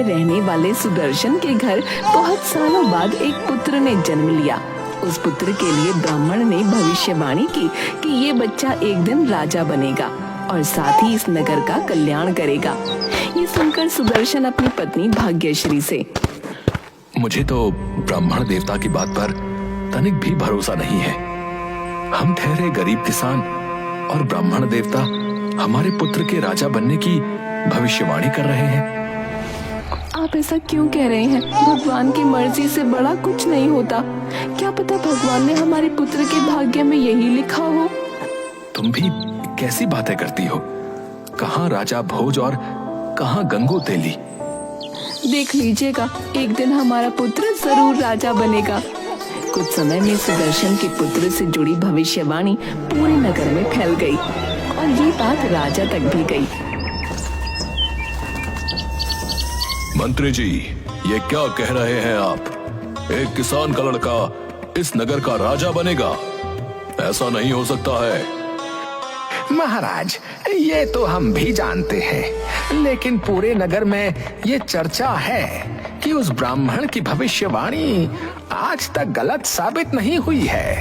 में रहने वाले सुदर्शन के घर बहुत सालों बाद एक पुत्र ने जन्म लिया। उस पुत्र के लिए ब्राह्मण ने भविष्यवाणी की कि ये बच्चा एक दिन राजा बनेगा और साथ ही इस नगर का कल्याण करेगा। ये सुनकर सुदर्शन अपनी पत्नी भाग्यश्री से, मुझे तो ब्राह्मण देवता की बात पर तनिक भी भरोसा नहीं है। हम ठहरे गरीब किसान और ब्राह्मण देवता हमारे पुत्र के राजा बनने की भविष्यवाणी कर रहे हैं। आप ऐसा क्यों कह रहे हैं? भगवान की मर्जी से बड़ा कुछ नहीं होता। क्या पता भगवान ने हमारे पुत्र के भाग्य में यही लिखा हो। तुम भी कैसी बातें करती हो? कहाँ राजा भोज और कहाँ गंगू तेली। देख लीजिएगा, एक दिन हमारा पुत्र जरूर राजा बनेगा। कुछ समय में सुदर्शन के पुत्र से जुड़ी भविष्यवाणी पूरे नगर में फैल गई और ये बात राजा तक भी गई। मंत्री जी, ये क्या कह रहे हैं आप? एक किसान का लड़का इस नगर का राजा बनेगा? ऐसा नहीं हो सकता है। महाराज, ये तो हम भी जानते हैं, लेकिन पूरे नगर में ये चर्चा है कि उस ब्राह्मण की भविष्यवाणी आज तक गलत साबित नहीं हुई है।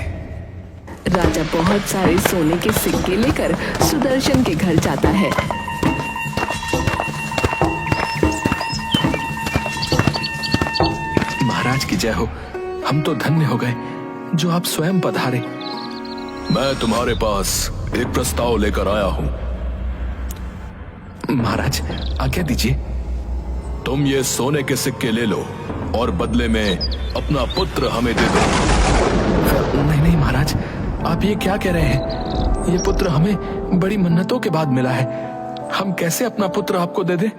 राजा बहुत सारे सोने के सिक्के लेकर सुदर्शन के घर जाता है। महाराज की जय हो। हम तो धन्य हो गए जो आप स्वयं पधारे। मैं तुम्हारे पास एक प्रस्ताव लेकर आया हूं। महाराज, आज्ञा दीजिए। तुम ये सोने के सिक्के ले लो और बदले में अपना पुत्र हमें दे दो। नहीं नहीं महाराज, आप ये क्या कह रहे हैं? ये पुत्र हमें बड़ी मन्नतों के बाद मिला है। हम कैसे अपना पुत्र आपको दे दें?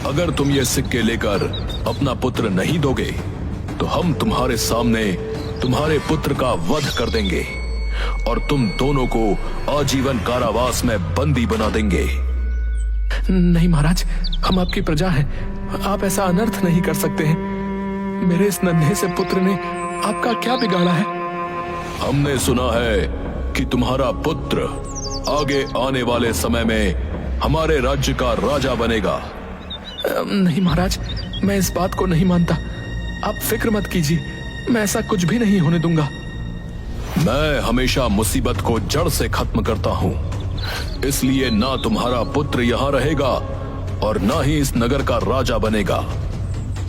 अगर तुम ये सिक्के लेकर अपना पुत्र नहीं दोगे तो हम तुम्हारे सामने तुम्हारे पुत्र का वध कर देंगे और तुम दोनों को आजीवन कारावास में बंदी बना देंगे। नहीं महाराज, हम आपकी प्रजा हैं। आप ऐसा अनर्थ नहीं कर सकते हैं। मेरे इस नन्हे से पुत्र ने आपका क्या बिगाड़ा है? हमने सुना है कि तुम्हारा पुत्र आगे आने वाले समय में हमारे राज्य का राजा बनेगा। नहीं महाराज, मैं इस बात को नहीं मानता। आप फिक्र मत कीजिए, मैं ऐसा कुछ भी नहीं होने दूंगा। मैं हमेशा मुसीबत को जड़ से खत्म करता हूँ, इसलिए ना तुम्हारा पुत्र यहाँ रहेगा और ना ही इस नगर का राजा बनेगा।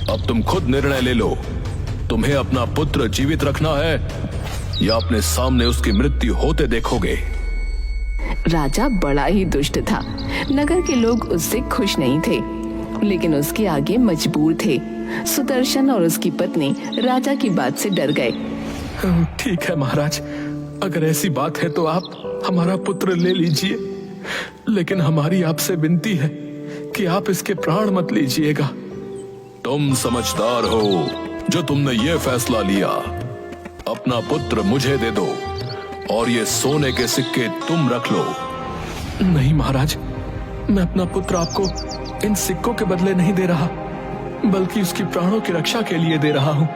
अब तुम खुद निर्णय ले लो, तुम्हें अपना पुत्र जीवित रखना है या अपने सामने उसकी मृत्यु होते देखोगे। राजा बड़ा ही दुष्ट था। नगर के लोग उससे खुश नहीं थे, लेकिन उसके आगे मजबूर थे। सुदर्शन और उसकी पत्नी राजा की बात से डर गए। ठीक है महाराज, अगर ऐसी बात है तो आप हमारा पुत्र ले लीजिए, लेकिन हमारी आपसे विनती है कि आप इसके प्राण मत लीजिएगा। तुम समझदार हो जो तुमने ये फैसला लिया। अपना पुत्र मुझे दे दो और ये सोने के सिक्के तुम रख लो। नहीं महाराज, मैं अपना पुत्र आपको इन सिक्कों के बदले नहीं दे रहा, बल्कि उसकी प्राणों की रक्षा के लिए दे रहा हूँ।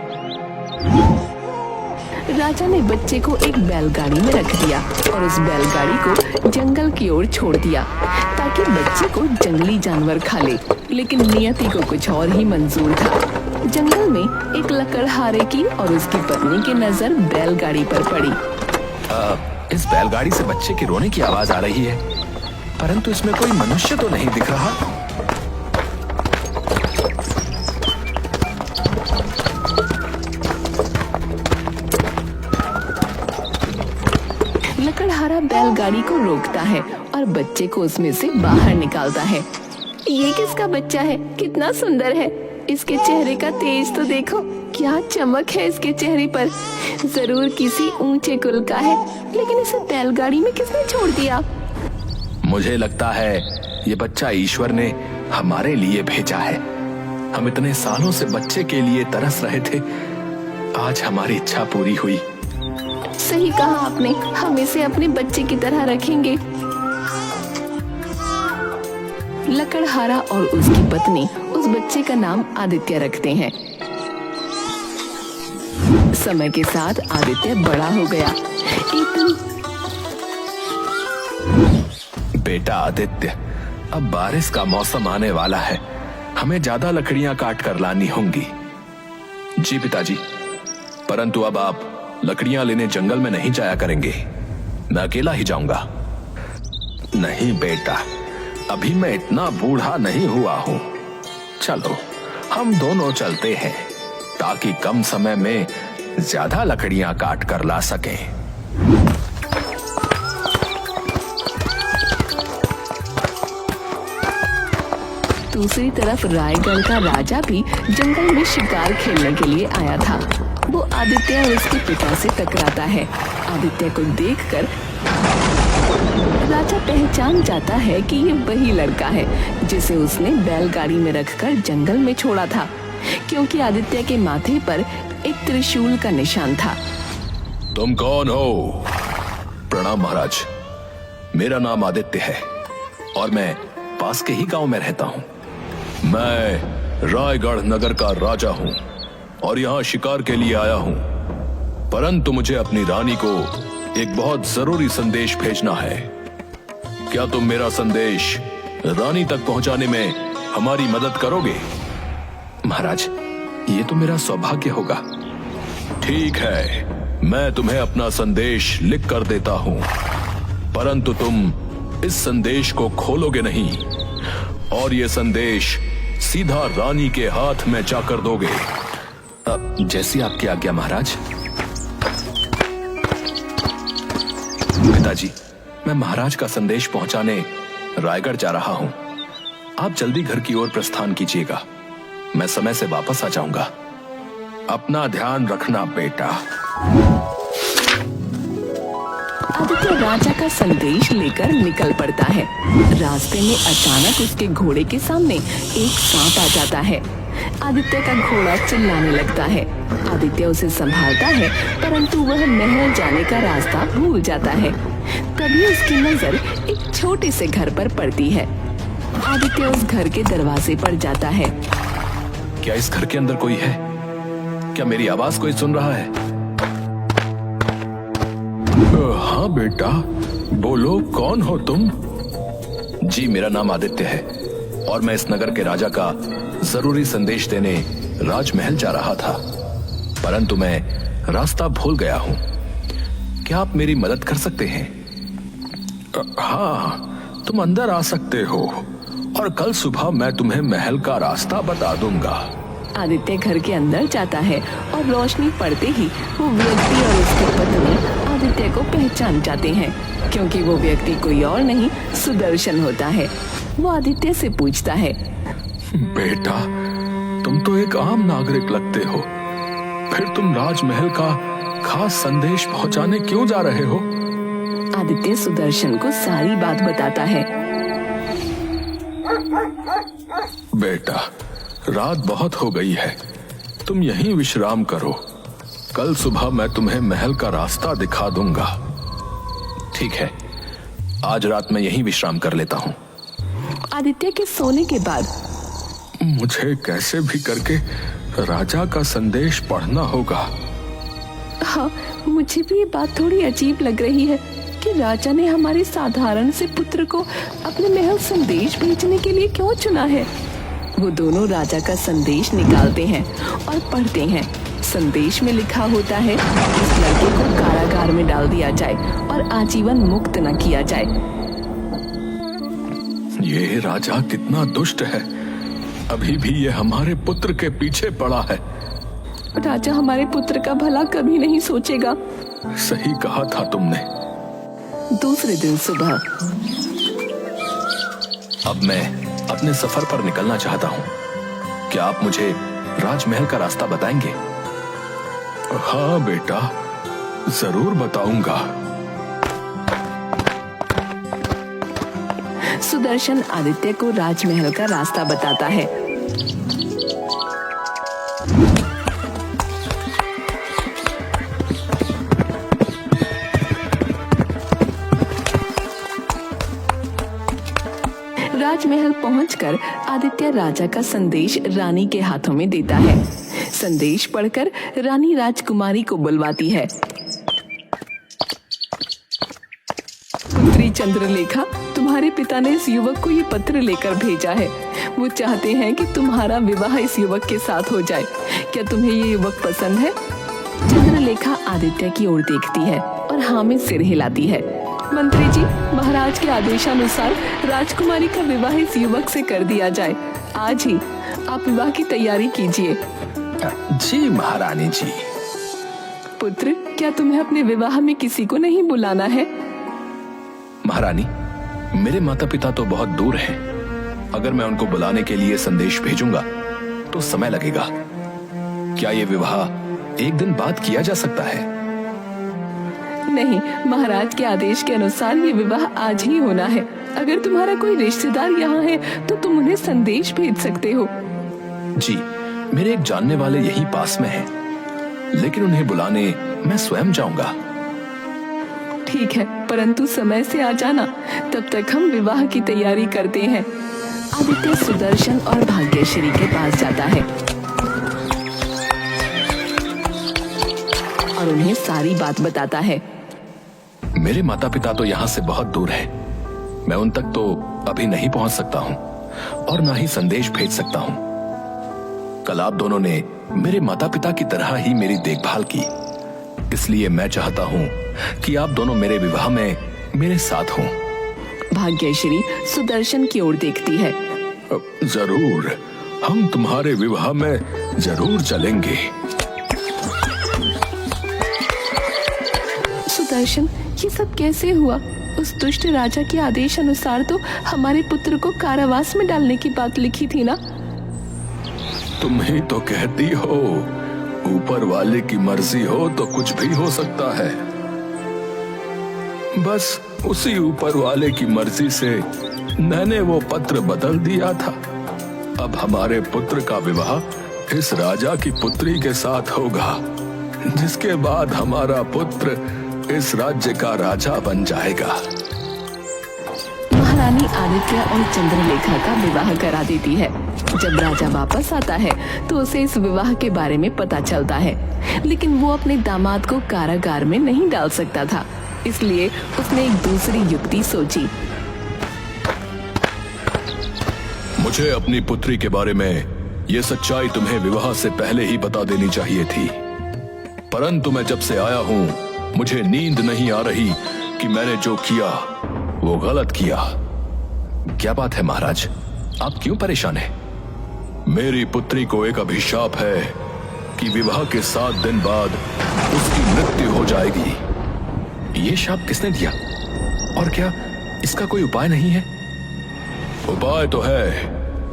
राजा ने बच्चे को एक बैलगाड़ी में रख दिया और उस बैलगाड़ी को जंगल की ओर छोड़ दिया ताकि बच्चे को जंगली जानवर खा ले। लेकिन नियति को कुछ और ही मंजूर था। जंगल में एक लकड़हारे की और उसकी पत्नी की नजर बैलगाड़ी पर पड़ी। इस बैलगाड़ी से बच्चे की रोने की आवाज आ रही है, परंतु इसमें कोई मनुष्य तो नहीं दिख रहा। लकड़हारा बैलगाड़ी को रोकता है और बच्चे को उसमें से बाहर निकालता है। ये किसका बच्चा है? कितना सुंदर है। इसके चेहरे का तेज तो देखो, क्या चमक है इसके चेहरे पर। जरूर किसी ऊंचे कुल का है, लेकिन इसे बैलगाड़ी में किसने छोड़ दिया? मुझे लगता है ये बच्चा ईश्वर ने हमारे लिए भेजा है। हम इतने सालों से बच्चे के लिए तरस रहे थे, आज हमारी इच्छा पूरी हुई। सही कहा आपने, हम इसे अपने बच्चे की तरह रखेंगे। लकड़हारा और उसकी पत्नी उस बच्चे का नाम आदित्य रखते हैं। समय के साथ आदित्य बड़ा हो गया। एक दिन बेटा आदित्य, अब बारिश का मौसम आने वाला है। हमें ज्यादा लकड़ियां काट कर लानी होंगी। जी पिताजी, परंतु अब आप लकड़ियां लेने जंगल में नहीं जाया करेंगे, मैं अकेला ही जाऊंगा। नहीं बेटा, अभी मैं इतना बूढ़ा नहीं हुआ हूं। चलो हम दोनों चलते हैं ताकि कम समय में ज्यादा लकड़ियां काट कर ला सकें। दूसरी तरफ रायगढ़ का राजा भी जंगल में शिकार खेलने के लिए आया था। वो आदित्य और उसके पिता से टकराता है। आदित्य को देखकर राजा पहचान जाता है कि ये वही लड़का है जिसे उसने बैलगाड़ी में रखकर जंगल में छोड़ा था, क्योंकि आदित्य के माथे पर एक त्रिशूल का निशान था। तुम कौन हो? प्रणाम महाराज, मेरा नाम आदित्य है और मैं पास के ही गांव में रहता हूं। मैं रायगढ़ नगर का राजा हूं और यहाँ शिकार के लिए आया हूं, परंतु मुझे अपनी रानी को एक बहुत जरूरी संदेश भेजना है। क्या तुम मेरा संदेश रानी तक पहुंचाने में हमारी मदद करोगे? महाराज, ये तो मेरा सौभाग्य होगा। ठीक है, मैं तुम्हें अपना संदेश लिख कर देता हूं, परंतु तुम इस संदेश को खोलोगे नहीं और ये संदेश सीधा रानी के हाथ में जाकर दोगे। जैसी आपकी आज्ञा महाराज। पिताजी, मैं महाराज का संदेश पहुंचाने रायगढ़ जा रहा हूं। आप जल्दी घर की ओर प्रस्थान कीजिएगा, मैं समय से वापस आ जाऊंगा। अपना ध्यान रखना बेटा। आदित्य राजा का संदेश लेकर निकल पड़ता है। रास्ते में अचानक उसके घोड़े के सामने एक सांप आ जाता है। आदित्य का घोड़ा चिल्लाने लगता है। आदित्य उसे संभालता है, परंतु वह महल जाने का रास्ता भूल जाता है। तभी उसकी नजर एक छोटे से घर पर पड़ती है। आदित्य उस घर के दरवाजे पर जाता है। क्या इस घर के अंदर कोई है? क्या मेरी आवाज कोई सुन रहा है? हाँ बेटा, बोलो, कौन हो तुम? जी, मेरा नाम आदित्य है और मैं इस नगर के राजा का जरूरी संदेश देने राजमहल जा रहा था, परंतु मैं रास्ता भूल गया हूँ। क्या आप मेरी मदद कर सकते हैं? हाँ, तुम अंदर आ सकते हो और कल सुबह मैं तुम्हें महल का रास्ता बता दूंगा। आदित्य घर के अंदर जाता है और रोशनी पड़ते ही वो व्यक्ति और उसकी पत्नी आदित्य को पहचान जाते हैं, क्योंकि वो व्यक्ति कोई और नहीं सुदर्शन होता है। वो आदित्य से पूछता है, बेटा, तुम तो एक आम नागरिक लगते हो, फिर तुम राजमहल का खास संदेश पहुंचाने क्यों जा रहे हो? आदित्य सुदर्शन को सारी बात बताता है। बेटा, रात बहुत हो गई है, तुम यहीं विश्राम करो। कल सुबह मैं तुम्हें महल का रास्ता दिखा दूंगा। ठीक है, आज रात मैं यहीं विश्राम कर लेता हूँ। आदित्य के सोने के बाद मुझे कैसे भी करके राजा का संदेश पढ़ना होगा। हाँ, मुझे भी ये बात थोड़ी अजीब लग रही है कि राजा ने हमारे साधारण से पुत्र को अपने महल संदेश भेजने के लिए क्यों चुना है। वो दोनों राजा का संदेश निकालते हैं और पढ़ते हैं। संदेश में लिखा होता है, इस लड़के को कारागार में डाल दिया जाए और आजीवन मुक्त न किया जाए। ये राजा कितना दुष्ट है, अभी भी ये हमारे पुत्र के पीछे पड़ा है। राजा हमारे पुत्र का भला कभी नहीं सोचेगा। सही कहा था तुमने। दूसरे दिन सुबह अब मैं अपने सफर पर निकलना चाहता हूँ। क्या आप मुझे राजमहल का रास्ता बताएंगे? हाँ बेटा, जरूर बताऊंगा। सुदर्शन आदित्य को राजमहल का रास्ता बताता है। राजमहल पहुंचकर आदित्य राजा का संदेश रानी के हाथों में देता है। संदेश पढ़कर रानी राजकुमारी को बुलवाती है। पुत्री चंद्रलेखा, तुम्हारे पिता ने इस युवक को ये पत्र लेकर भेजा है। वो चाहते हैं कि तुम्हारा विवाह इस युवक के साथ हो जाए। क्या तुम्हें ये युवक पसंद है? चंद्रलेखा आदित्य की ओर देखती है और हाँ में सिर हिलाती है। मंत्री जी, महाराज के आदेशानुसार राजकुमारी का विवाह इस युवक से कर दिया जाए। आज ही आप विवाह की तैयारी कीजिए। जी महारानी जी। पुत्र, क्या तुम्हें अपने विवाह में किसी को नहीं बुलाना है? महारानी, मेरे माता पिता तो बहुत दूर हैं। अगर मैं उनको बुलाने के लिए संदेश भेजूंगा तो समय लगेगा। क्या ये विवाह एक दिन बाद किया जा सकता है? नहीं, महाराज के आदेश के अनुसार ये विवाह आज ही होना है। अगर तुम्हारा कोई रिश्तेदार यहाँ है तो तुम उन्हें संदेश भेज सकते हो। जी, मेरे एक जानने वाले यहीं पास में हैं, लेकिन उन्हें बुलाने मैं स्वयं जाऊंगा। ठीक है, परंतु समय से आ जाना, तब तक हम विवाह की तैयारी करते हैं। आदित्य सुदर्शन और भाग्यश्री के पास जाता है और उन्हें सारी बात बताता है। मेरे माता पिता तो यहाँ से बहुत दूर हैं। मैं उन तक तो अभी नहीं पहुंच सकता हूँ और ना ही संदेश भेज सकता हूँ। कल आप दोनों ने मेरे माता पिता की तरह ही मेरी देखभाल की, इसलिए मैं चाहता हूँ कि आप दोनों मेरे विवाह में मेरे साथ हों। भाग्यश्री सुदर्शन की ओर देखती है। जरूर, हम तुम्हारे विवाह में जरूर चलेंगे। सुदर्शन, ये सब कैसे हुआ? उस दुष्ट राजा के आदेश अनुसार तो हमारे पुत्र को कारावास में डालने की बात लिखी थी ना? तुम ही तो कहती हो, ऊपर वाले की मर्जी हो तो कुछ भी हो सकता है। बस उसी ऊपर वाले की मर्जी से मैंने वो पत्र बदल दिया था। अब हमारे पुत्र का विवाह इस राजा की पुत्री के साथ होगा, जिसके बाद हमारा पुत्र इस राज्य का राजा बन जाएगा। महारानी आदित्य और चंद्रलेखा का विवाह करा देती है। जब राजा वापस आता है तो उसे इस विवाह के बारे में पता चलता है, लेकिन वो अपने दामाद को कारागार में नहीं डाल सकता था, इसलिए उसने एक दूसरी युक्ति सोची। मुझे अपनी पुत्री के बारे में ये सच्चाई तुम्हें विवाह से पहले ही बता देनी चाहिए थी, परंतु मैं जब से आया हूँ मुझे नींद नहीं आ रही कि मैंने जो किया वो गलत किया। क्या बात है महाराज, आप क्यों परेशान हैं? मेरी पुत्री को एक अभिशाप है कि विवाह के 7 दिन बाद उसकी मृत्यु हो जाएगी। ये शाप किसने दिया और क्या इसका कोई उपाय नहीं है? उपाय तो है,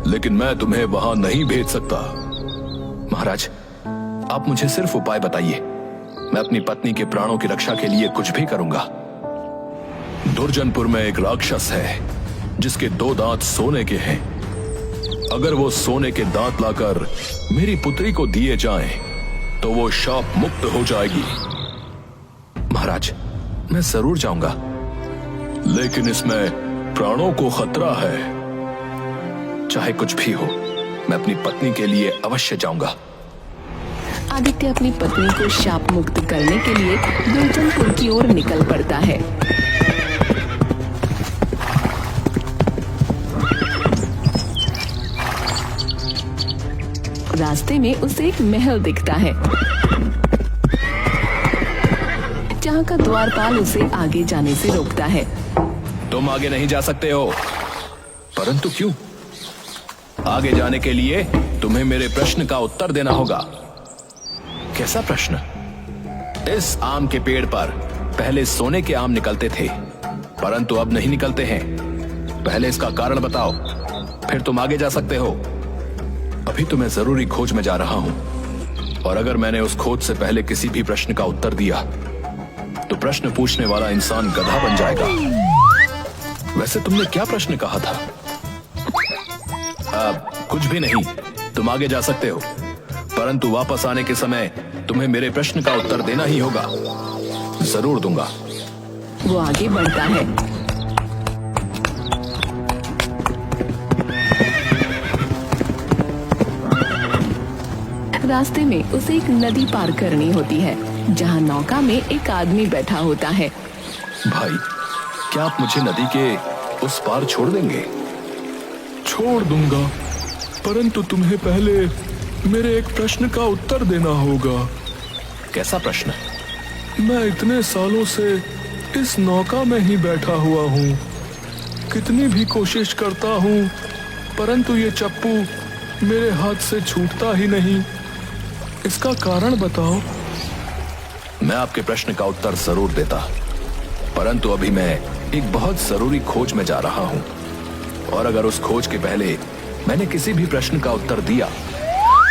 लेकिन मैं तुम्हें वहां नहीं भेज सकता। महाराज, आप मुझे सिर्फ उपाय बताइए, मैं अपनी पत्नी के प्राणों की रक्षा के लिए कुछ भी करूंगा। दुर्जनपुर में एक राक्षस है जिसके 2 दांत सोने के हैं। अगर वो सोने के दांत लाकर मेरी पुत्री को दिए जाएं, तो वो शाप मुक्त हो जाएगी। महाराज, मैं जरूर जाऊंगा, लेकिन इसमें प्राणों को खतरा है। चाहे कुछ भी हो, मैं अपनी पत्नी के लिए अवश्य जाऊंगा। आदित्य अपनी पत्नी को शाप मुक्त करने के लिए दुर्जनपुर की ओर निकल पड़ता है। रास्ते में उसे एक महल दिखता है, जहाँ का द्वारपाल उसे आगे जाने से रोकता है। तुम आगे नहीं जा सकते हो। परंतु क्यों? आगे जाने के लिए तुम्हें मेरे प्रश्न का उत्तर देना होगा। कैसा प्रश्न? इस आम के पेड़ पर पहले सोने के आम निकलते थे, परंतु अब नहीं निकलते हैं। पहले इसका कारण बताओ, फिर तुम आगे जा सकते हो। अभी तो मैं जरूरी खोज में जा रहा हूं, और अगर मैंने उस खोज से पहले किसी भी प्रश्न का उत्तर दिया तो प्रश्न पूछने वाला इंसान गधा बन जाएगा। वैसे तुमने क्या प्रश्न कहा था? कुछ भी नहीं, तुम आगे जा सकते हो, परंतु वापस आने के समय तुम्हें मेरे प्रश्न का उत्तर देना ही होगा। जरूर दूंगा। वो आगे बढ़ता है। रास्ते में उसे एक नदी पार करनी होती है, जहाँ नौका में एक आदमी बैठा होता है। भाई, क्या आप मुझे नदी के उस पार छोड़ देंगे? छोड़ दूंगा, परंतु तुम्हें पहले मेरे एक प्रश्न का उत्तर देना होगा। कैसा प्रश्न? मैं इतने सालों से इस नौका में ही बैठा हुआ हूँ, कितनी भी कोशिश करता हूँ, परंतु ये चप्पू मेरे हाथ से छूटता ही नहीं। इसका कारण बताओ। मैं आपके प्रश्न का उत्तर जरूर देता, परंतु अभी मैं एक बहुत जरूरी खोज में जा रहा हूँ, और अगर उस खोज के पहले मैंने किसी भी प्रश्न का उत्तर दिया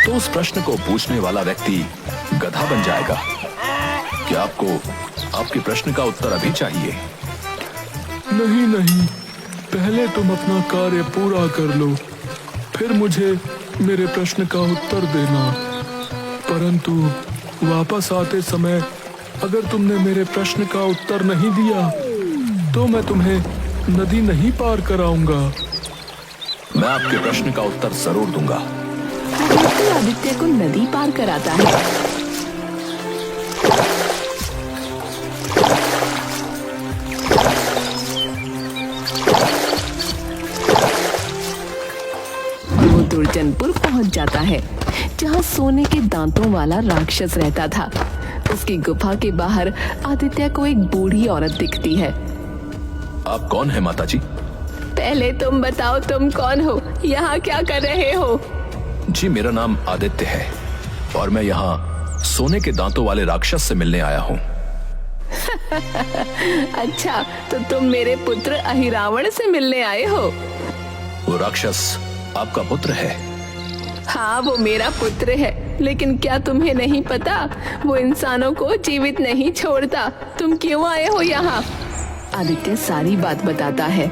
तो उस प्रश्न को पूछने वाला व्यक्ति गधा बन जाएगा। क्या आपको आपके प्रश्न का उत्तर अभी चाहिए? नहीं नहीं, पहले तुम अपना कार्य पूरा कर लो, फिर मुझे मेरे प्रश्न का उत्तर देना। परंतु वापस आते समय अगर तुमने मेरे प्रश्न का उत्तर नहीं दिया तो मैं तुम्हें नदी नहीं पार कराऊंगा। मैं आपके प्रश्न का उत्तर जरूर दूंगा। तो आदित्य को नदी पार कराता है। वो दुर्जनपुर पहुंच जाता है, जहां सोने के दांतों वाला राक्षस रहता था। उसकी गुफा के बाहर आदित्य को एक बूढ़ी औरत दिखती है। आप कौन है माता जी? पहले तुम बताओ, तुम कौन हो, यहाँ क्या कर रहे हो? जी, मेरा नाम आदित्य है और मैं यहाँ सोने के दांतों वाले राक्षस से मिलने आया हूँ। अच्छा, तो तुम मेरे पुत्र अहिरावण से मिलने आए हो? वो राक्षस आपका पुत्र है? हाँ, वो मेरा पुत्र है, लेकिन क्या तुम्हें नहीं पता, वो इंसानों को जीवित नहीं छोड़ता। तुम क्यों आए हो यहाँ? आदित्य सारी बात बताता है।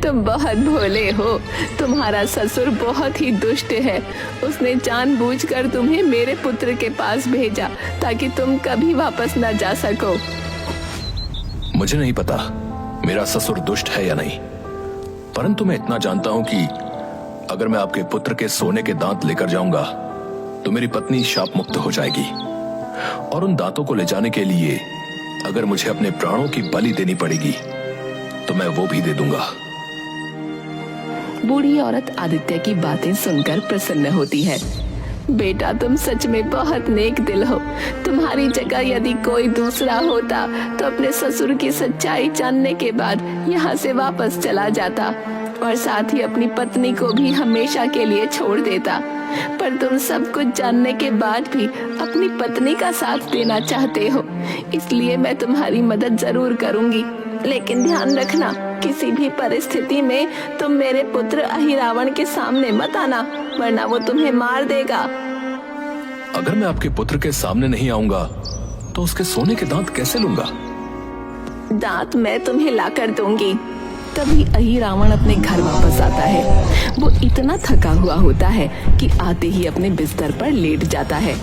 तुम बहुत भोले हो। तुम्हारा ससुर बहुत ही दुष्ट है। उसने जानबूझकर तुम्हें मेरे पुत्र के पास भेजा ताकि तुम कभी वापस न जा सको। मुझे नहीं पता मेरा ससुर दुष्ट है या नहीं, परंतु मैं इतना जानता हूं कि अगर मैं आपके पुत्र के सोने के दांत लेकर जाऊंगा तो मेरी पत्नी शाप मुक्त हो जाएगी, और उन दांतों को ले जाने के लिए अगर मुझे अपने प्राणों की बलि देनी पड़ेगी तो मैं वो भी दे दूंगा। बूढ़ी औरत आदित्य की बातें सुनकर प्रसन्न होती है। बेटा, तुम सच में बहुत नेक दिल हो। तुम्हारी जगह यदि कोई दूसरा होता तो अपने ससुर की सच्चाई जानने के बाद यहाँ से वापस चला जाता और साथ ही अपनी पत्नी को भी हमेशा के लिए छोड़ देता। पर तुम सब कुछ जानने के बाद भी अपनी पत्नी का साथ देना चाहते हो, इसलिए मैं तुम्हारी मदद जरूर करूंगी। लेकिन ध्यान रखना, किसी भी परिस्थिति में तुम मेरे पुत्र अहिरावण के सामने मत आना, वरना वो तुम्हें मार देगा। अगर मैं आपके पुत्र के सामने नहीं आऊंगा तो उसके सोने के दांत कैसे लूंगा? दांत मैं तुम्हें लाकर दूंगी। तभी अहिरावण अपने घर वापस आता है। वो इतना थका हुआ होता है कि आते ही अपने बिस्तर पर लेट जाता है।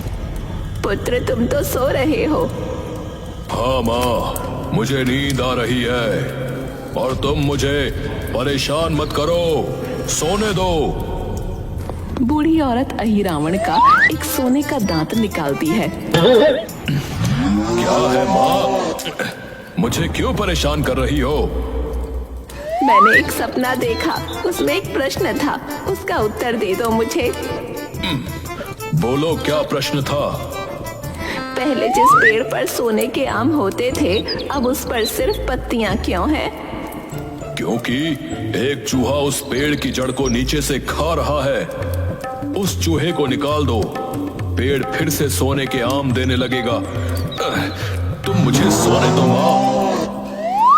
पुत्र, तुम तो सो रहे हो। हाँ माँ, मुझे नींद आ रही है और तुम मुझे परेशान मत करो, सोने दो। बूढ़ी औरत अहिरावण का एक सोने का दांत निकालती है। क्या है माँ, मुझे क्यों परेशान कर रही हो? मैंने एक सपना देखा, उसमें एक प्रश्न था, उसका उत्तर दे दो मुझे। बोलो, क्या प्रश्न था? पहले जिस पेड़ पर सोने के आम होते थे, अब उस पर सिर्फ पत्तियां क्यों हैं? क्योंकि एक चूहा उस पेड़ की जड़ को नीचे से खा रहा है। उस चूहे को निकाल दो, पेड़ फिर से सोने के आम देने लगेगा। तुम मुझे सोने दो माँ।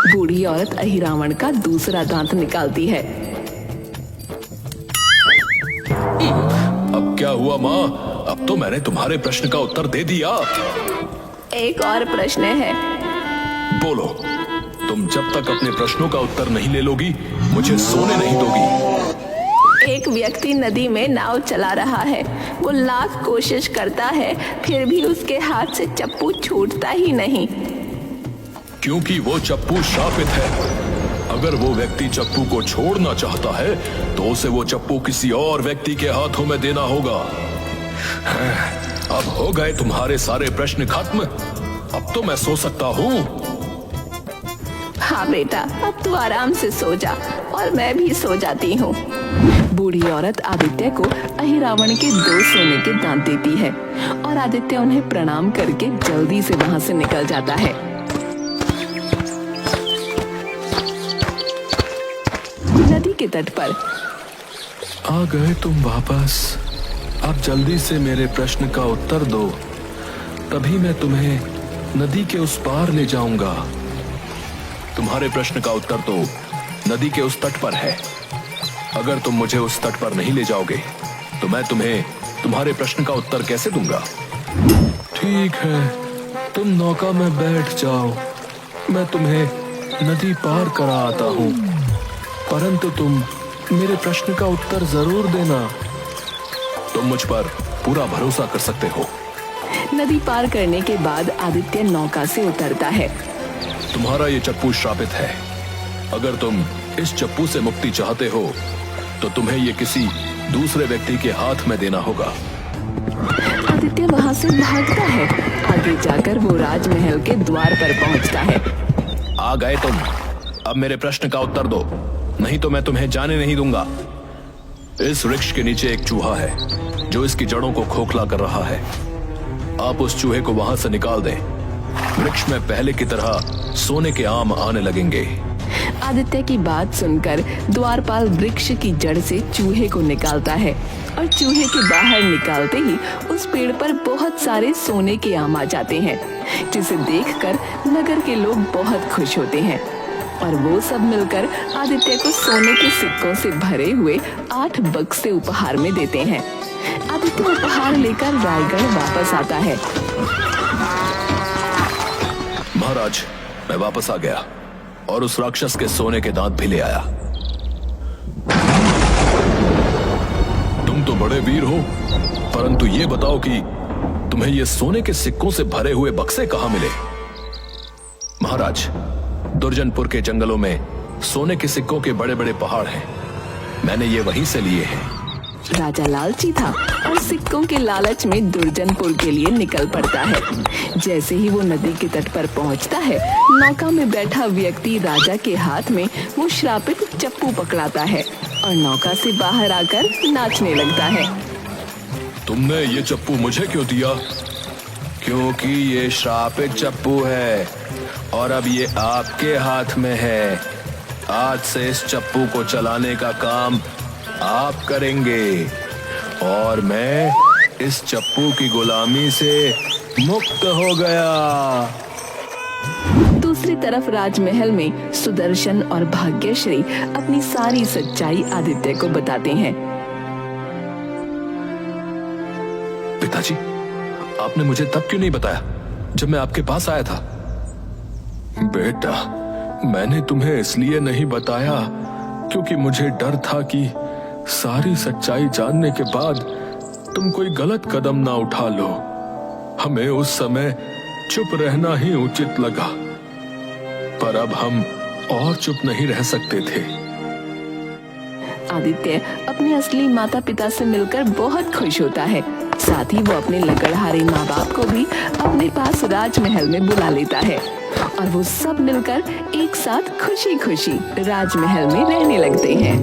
बूढ़ी औरत अहिरावण का दूसरा दांत निकालती है। अब क्या हुआ माँ? अब तो मैंने तुम्हारे प्रश्न का उत्तर दे दिया। एक और प्रश्न है। बोलो। तुम जब तक अपने प्रश्नों का उत्तर नहीं ले लोगी, मुझे सोने नहीं दोगी। एक व्यक्ति नदी में नाव चला रहा है। वो लाख कोशिश करता है, फिर भी उसके हाथ से चप्पू छूटता ही नहीं। क्योंकि वो चप्पू शापित है। अगर वो व्यक्ति चप्पू को छोड़ना चाहता है तो उसे वो चप्पू किसी और व्यक्ति के हाथों में देना होगा। अब हो गए तुम्हारे सारे प्रश्न खत्म। अब तो मैं सो सकता हूँ। हाँ बेटा, अब तू आराम से सो जा और मैं भी सो जाती हूँ। बूढ़ी औरत आदित्य को अहिरावण के 2 सोने के दांत देती है और आदित्य उन्हें प्रणाम करके जल्दी से वहाँ से निकल जाता है। नदी के तट पर आ गए तुम वापस। अब जल्दी से मेरे प्रश्न का उत्तर दो, तभी मैं तुम्हें नदी के उस पार ले जाऊंगा। तुम्हारे प्रश्न का उत्तर तो नदी के उस तट पर है। अगर तुम मुझे उस तट पर नहीं ले जाओगे तो मैं तुम्हें तुम्हारे प्रश्न का उत्तर कैसे दूंगा? ठीक है, तुम नौका में बैठ जाओ, मैं तुम्हें नदी पार करा आता हूँ, परंतु तुम मेरे प्रश्न का उत्तर जरूर देना। तुम मुझ पर पूरा भरोसा कर सकते हो। नदी पार करने के बाद आदित्य नौका से उतरता है। तुम्हारा ये चप्पू श्रापित है। अगर तुम इस चप्पू से मुक्ति चाहते हो तो तुम्हें ये किसी दूसरे व्यक्ति के हाथ में देना होगा। आदित्य वहाँ से भागता है। आगे जाकर वो राजमहल के द्वार पर पहुँचता है। आ गए तुम। अब मेरे प्रश्न का उत्तर दो, नहीं तो मैं तुम्हें जाने नहीं दूंगा। इस वृक्ष के नीचे एक चूहा है जो इसकी जड़ों को खोखला कर रहा है। आप उस चूहे को वहां से निकाल दें। वृक्ष में पहले की तरह सोने के आम आने लगेंगे। आदित्य की बात सुनकर द्वारपाल वृक्ष की जड़ से चूहे को निकालता है और चूहे के बाहर निकालते ही उस पेड़ पर बहुत सारे सोने के आम आ जाते हैं, जिसे देखकर नगर के लोग बहुत खुश होते हैं और वो सब मिलकर आदित्य को सोने के सिक्कों से भरे हुए 8 बक्से उपहार में देते हैं। आदित्य उपहार लेकर रायगढ़ वापस आता है। महाराज, मैं वापस आ गया और उस राक्षस के सोने के दांत भी ले आया। तुम तो बड़े वीर हो, परंतु ये बताओ कि तुम्हें ये सोने के सिक्कों से भरे हुए बक्से कहाँ मिले? महाराज, दुर्जनपुर के जंगलों में सोने के सिक्कों के बड़े बड़े पहाड़ हैं। मैंने ये वहीं से लिए हैं। राजा लालची था और सिक्कों के लालच में दुर्जनपुर के लिए निकल पड़ता है। जैसे ही वो नदी के तट पर पहुंचता है, नौका में बैठा व्यक्ति राजा के हाथ में वो श्रापित चप्पू पकड़ाता है और नौका से बाहर आकर नाचने लगता है। तुमने ये चप्पू मुझे क्यों दिया? क्योंकि ये श्रापित चप्पू है और अब ये आपके हाथ में है। आज से इस चप्पू को चलाने का काम आप करेंगे और मैं इस चप्पू की गुलामी से मुक्त हो गया। दूसरी तरफ राजमहल में सुदर्शन और भाग्यश्री अपनी सारी सच्चाई आदित्य को बताते हैं। पिताजी, आपने मुझे तब क्यों नहीं बताया जब मैं आपके पास आया था? बेटा, मैंने तुम्हें इसलिए नहीं बताया क्योंकि मुझे डर था कि सारी सच्चाई जानने के बाद तुम कोई गलत कदम ना उठा लो। हमें उस समय चुप रहना ही उचित लगा, पर अब हम और चुप नहीं रह सकते थे। आदित्य अपने असली माता पिता से मिलकर बहुत खुश होता है। साथ ही वो अपने लकड़हारे माँ बाप को भी अपने पास राजमहल में बुला लेता है और वो सब मिलकर एक साथ खुशी खुशी राजमहल में रहने लगते हैं।